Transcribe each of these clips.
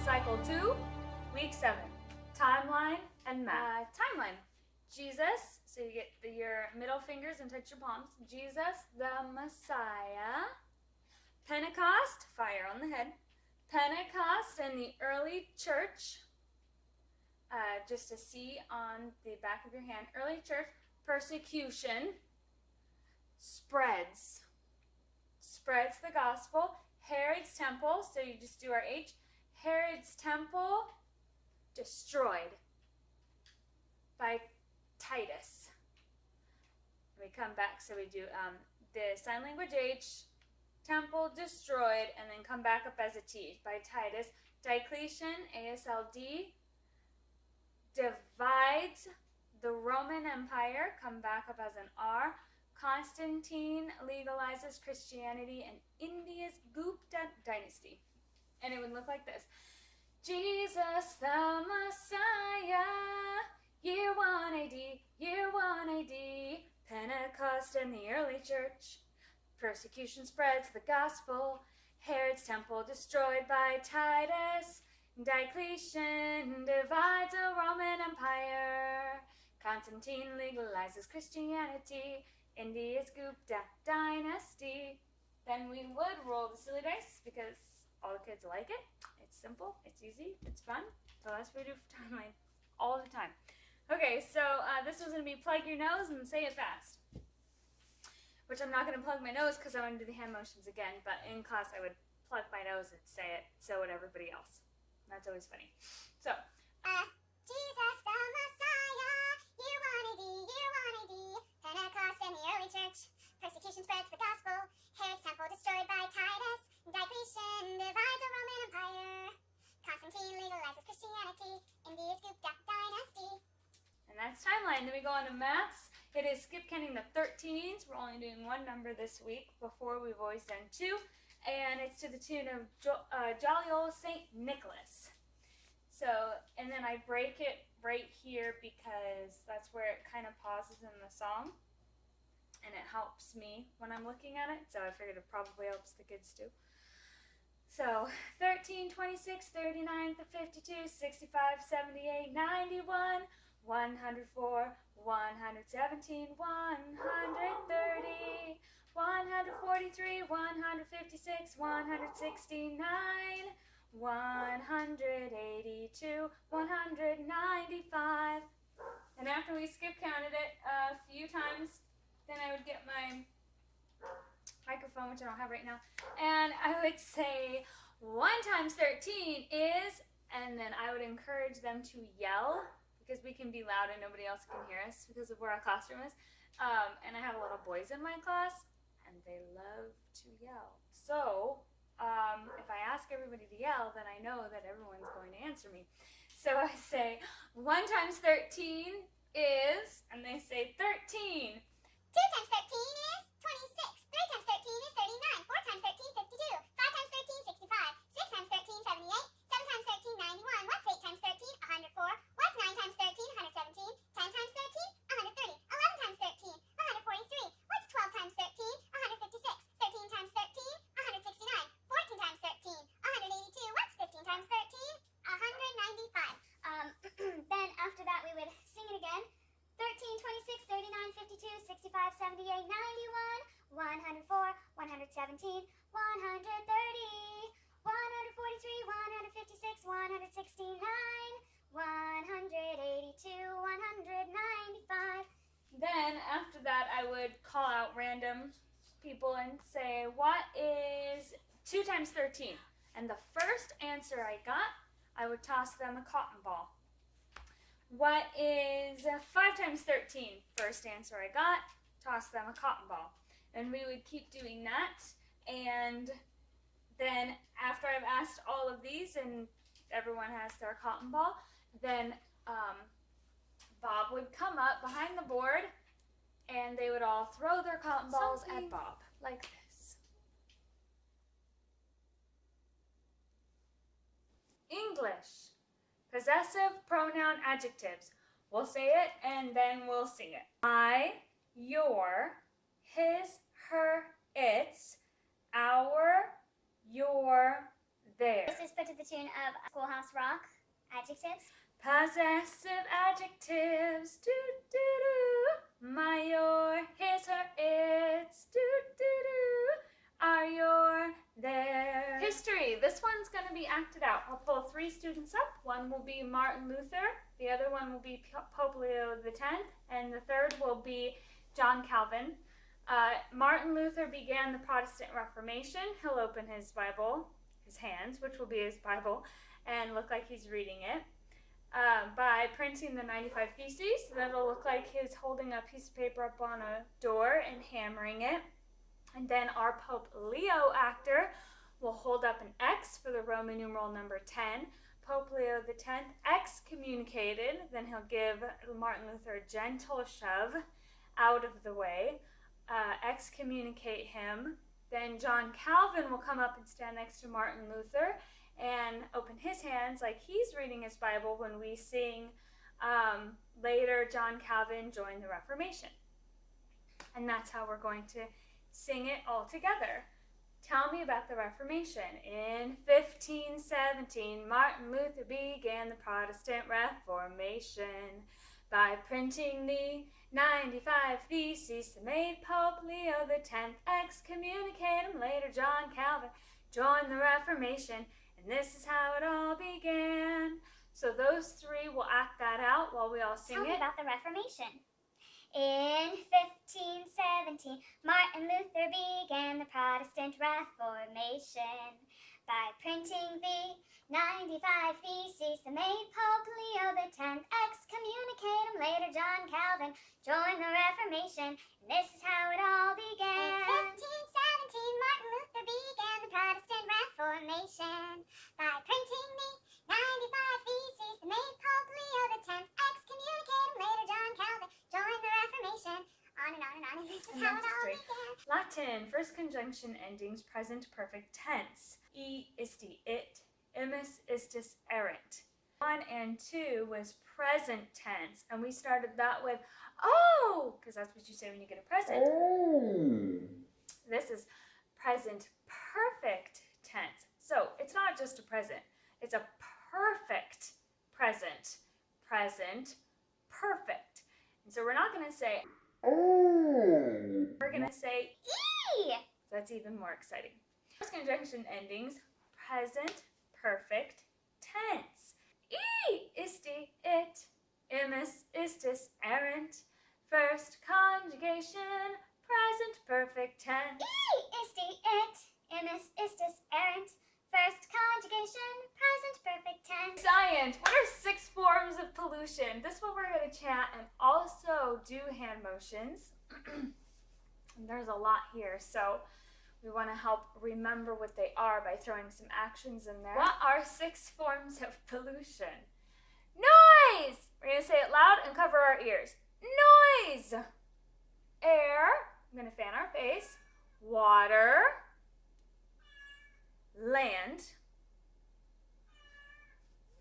Cycle 2, Week 7, Timeline and Math. Timeline. Jesus, so you get your middle fingers and touch your palms. Jesus, the Messiah. Pentecost, fire on the head. Pentecost in the early church, just a C on the back of your hand. Early church, persecution, spreads the gospel. Herod's temple, so you just do our H. Herod's temple destroyed by Titus. We come back, so we do the sign language H, temple destroyed, and then come back up as a T by Titus. Diocletian, ASLD, divides the Roman Empire, come back up as an R. Constantine legalizes Christianity in India's Gupta dynasty. And it would look like this. Jesus the Messiah, year 1 AD, year 1 AD, Pentecost in the early church, persecution spreads the gospel, Herod's temple destroyed by Titus, Diocletian divides a Roman Empire, Constantine legalizes Christianity, India's Gupta dynasty. Then we would roll the silly dice because all the kids like it. It's simple, it's easy, it's fun. So that's what we do for timeline all the time. Okay, so this was going to be plug your nose and say it fast. Which I'm not going to plug my nose because I want to do the hand motions again, but in class I would plug my nose and say it, so would everybody else. That's always funny. So, Jesus the Messiah, year 1 AD, year 1 AD, Pentecost in the early church, persecution spreads the gospel, Herod's temple destroyed by Titus, Diocletian divides the Roman Empire, Constantine legalizes Christianity, India's Gupta dynasty. and that's timeline. Then we go on to maths. It is skip counting the 13s. We're only doing one number this week. Before, we've always done 2. And it's to the tune of Jolly Old St. Nicholas. So, and then I break it right here because that's where it kind of pauses in the song. And it helps me when I'm looking at it. So I figured it probably helps the kids too. So 13, 26, 39, 52, 65, 78, 91, 104, 117, 130, 143, 156, 169, 182, 195. And after we skip counted it a few times, then I would get my microphone, which I don't have right now, and I would say 1 times 13 is, and then I would encourage them to yell because we can be loud and nobody else can hear us because of where our classroom is. And I have a lot of boys in my class and they love to yell. So if I ask everybody to yell, then I know that everyone's going to answer me. So I say 1 times 13 is, and they say 13. 2 times 13 is 26. 3 times 13 is 39. 4 times 13, 52. 5 times 13, 65. 6 times 13, 78. 7 times 13, 91. What's 8 times 13? 104. What's 9 times 13? 117. 10 times 13? 130. 11 times 13? 143. What's 12 times 13? 156. 13 times 13? 169. 14 times 13? 182. What's 15 times 13? 195. Then after that we would sing it again. 13, 26, 39, 52, 65, 78, 91, 104, 117, 130, 143, 156, 169, 182, 195. Then after that, I would call out random people and say, what is 2 times 13? And the first answer I got, I would toss them a cotton ball. What is 5 times 13? First answer I got, toss them a cotton ball. And we would keep doing that. And then after I've asked all of these and everyone has their cotton ball, then Bob would come up behind the board and they would all throw their cotton balls at Bob, like this. English. Possessive pronoun adjectives. We'll say it and then we'll sing it. I, your, his, her, its, our, your, there. This is put to the tune of Schoolhouse Rock. Adjectives. Possessive adjectives. Do do do. My, your, his, her, its. Do do do. Are, your, their. History. This one's going to be acted out. I'll pull 3 students up. One will be Martin Luther. The other one will be Pope Leo X. And the third will be John Calvin. Martin Luther began the Protestant Reformation. He'll open his Bible, his hands, which will be his Bible, and look like he's reading it. By printing the 95 Theses, that'll look like he's holding a piece of paper up on a door and hammering it. And then our Pope Leo actor will hold up an X for the Roman numeral number 10. Pope Leo X excommunicated, then he'll give Martin Luther a gentle shove out of the way, excommunicate him. Then John Calvin will come up and stand next to Martin Luther and open his hands like he's reading his Bible when we sing later John Calvin joined the Reformation. And that's how we're going to sing it all together. Tell me about the Reformation. In 1517, Martin Luther began the Protestant Reformation by printing the 95 Theses. Made Pope Leo X excommunicate him. Later, John Calvin joined the Reformation, and this is how it all began. So those 3 will act that out while we all sing Tell me it. about the Reformation. In 1517, Martin Luther began the Protestant Reformation by printing the 95 Theses that made Pope Leo X excommunicate him. Later, John Calvin joined the Reformation, and this is how it all began. In 1517, Martin Luther began the Protestant Reformation by printing the 95 Theses that made Pope Leo X excommunicate him. Later, John Calvin joined the Reformation. On and on and on, and this is how it all began. Latin, first conjunction endings, present perfect tense. Isti, it. Imus, istis, errant. 1 and 2 was present tense, and we started that with, oh, because that's what you say when you get a present. Oh. This is present perfect tense. So it's not just a present, it's a perfect present. Present perfect. And so we're not going to say, Oh. we're going to say, E! that's even more exciting. First conjunction endings, present perfect tense. Isti, it. Imus, istis, errant. First conjugation, present perfect tense. Isti, it. Imus, istis, errant. First conjugation, present perfect tense. Science, what are 6 forms of pollution? This one we're going to chat and also do hand motions. And there's a lot here, so we want to help remember what they are by throwing some actions in there. What are 6 forms of pollution? Noise! We're going to say it loud and cover our ears. Noise! Air. I'm going to fan our face. Water. Land.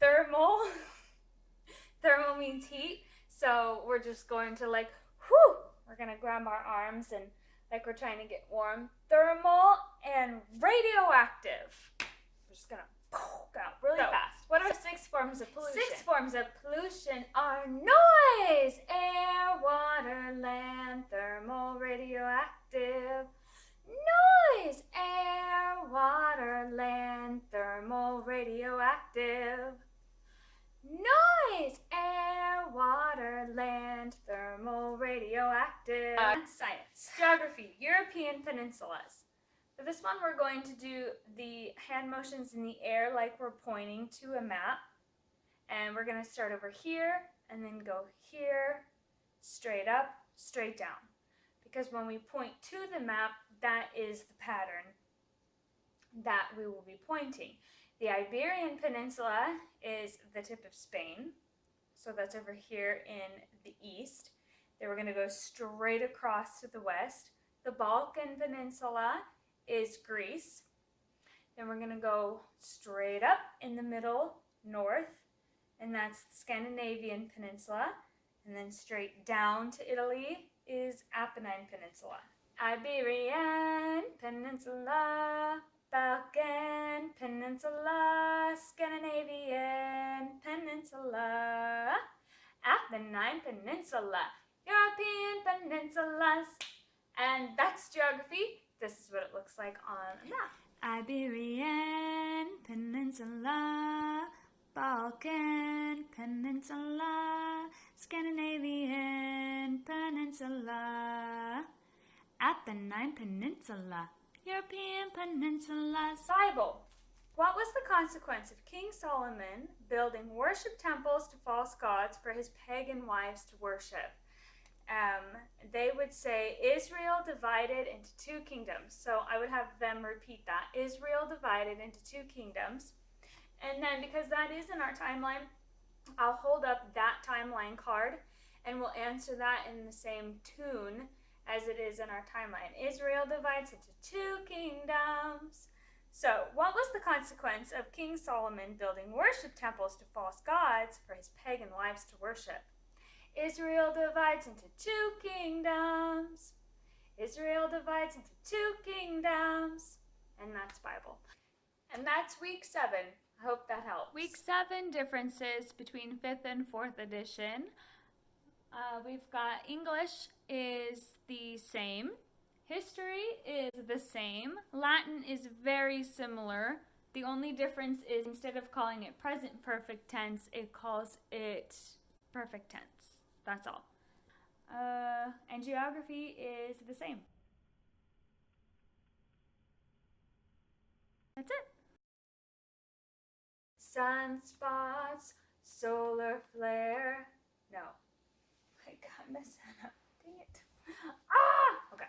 Thermal. Thermal means heat. So we're just going to like, whew, we're going to grab our arms and like we're trying to get warm. Thermal and radioactive. We're just going to go really fast. What are 6 forms of pollution? 6 forms of pollution are noise, air, water, land, thermal, radioactive. Noise, air, water, land, thermal, radioactive. Noise, air, water, land, thermal, radioactive. Science. Geography, European peninsulas. For this one, we're going to do the hand motions in the air like we're pointing to a map. And we're going to start over here and then go here, straight up, straight down. Because when we point to the map, that is the pattern that we will be pointing. The Iberian Peninsula is the tip of Spain. So that's over here in the east. Then we're going to go straight across to the west. The Balkan Peninsula is Greece. Then we're going to go straight up in the middle, north, and that's the Scandinavian Peninsula. And then straight down to Italy is Apennine Peninsula. Iberian Peninsula, Balkan Peninsula, Apennine Peninsula, European peninsulas. And that's geography. This is what it looks like on a map. Iberian Peninsula, Balkan Peninsula, Scandinavian Peninsula, Apennine Peninsula, European peninsulas. Bible. What was the consequence of King Solomon building worship temples to false gods for his pagan wives to worship? They would say Israel divided into two kingdoms. So I would have them repeat that. Israel divided into two kingdoms. And then because that is in our timeline, I'll hold up that timeline card and we'll answer that in the same tune as it is in our timeline. Israel divides into two kingdoms. So, what was the consequence of King Solomon building worship temples to false gods for his pagan wives to worship? Israel divides into two kingdoms. Israel divides into two kingdoms. And that's Bible. And that's week 7. I hope that helps. Week 7 differences between 5th and 4th edition. We've got English is the same. History is the same. Latin is very similar. The only difference is instead of calling it present perfect tense, it calls it perfect tense. That's all. And geography is the same. That's it. Sunspots, solar flare. No. I got messed up. Dang it. Ah! Okay.